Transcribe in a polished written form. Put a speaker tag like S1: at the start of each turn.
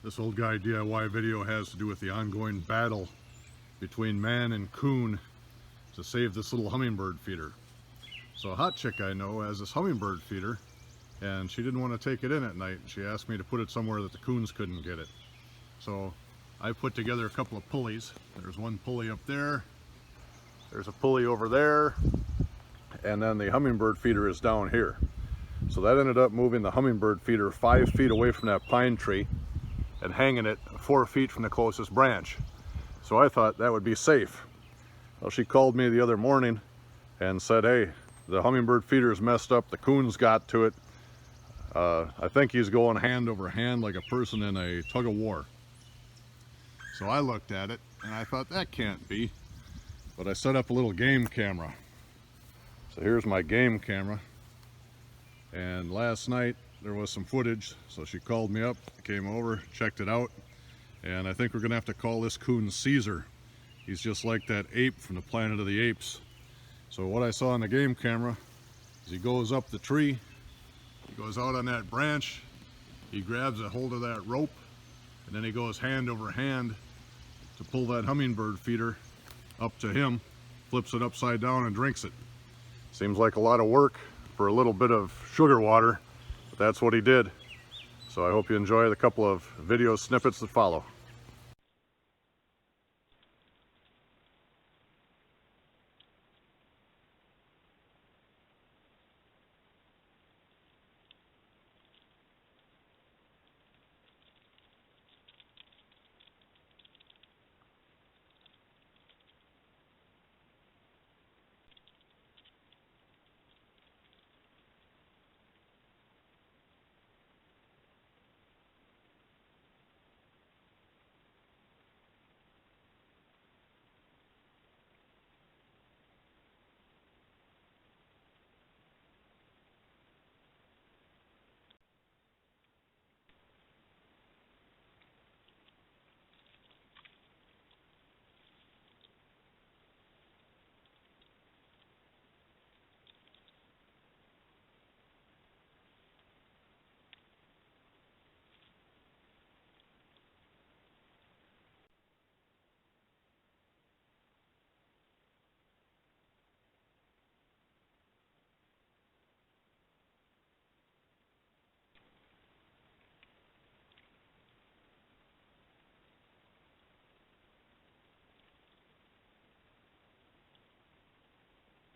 S1: This old guy DIY video has to do with the ongoing battle between man and coon to save this little hummingbird feeder. So a hot chick I know has this hummingbird feeder, and she didn't want to take it in at night. She asked me to put it somewhere that the coons couldn't get it. So I put together a couple of pulleys. There's one pulley up there, there's a pulley over there, and then the hummingbird feeder is down here. So that ended up moving the hummingbird feeder 5 feet away from that pine tree and hanging it 4 feet from the closest branch. So I thought that would be safe. Well, she called me the other morning and said, hey, the hummingbird feeder is messed up, the coons got to it. I think he's going hand over hand like a person in a tug of war. So I looked at it and I thought that can't be, but I set up a little game camera. So here's my game camera, and last night there was some footage, so she called me up, came over, checked it out, and I think we're gonna have to call this coon Caesar. He's just like that ape from the Planet of the Apes. So what I saw on the game camera is he goes up the tree, he goes out on that branch, he grabs a hold of that rope, and then he goes hand over hand to pull that hummingbird feeder up to him, flips it upside down and drinks it. Seems like a lot of work for a little bit of sugar water, but that's what he did. So I hope you enjoy the couple of video snippets that follow.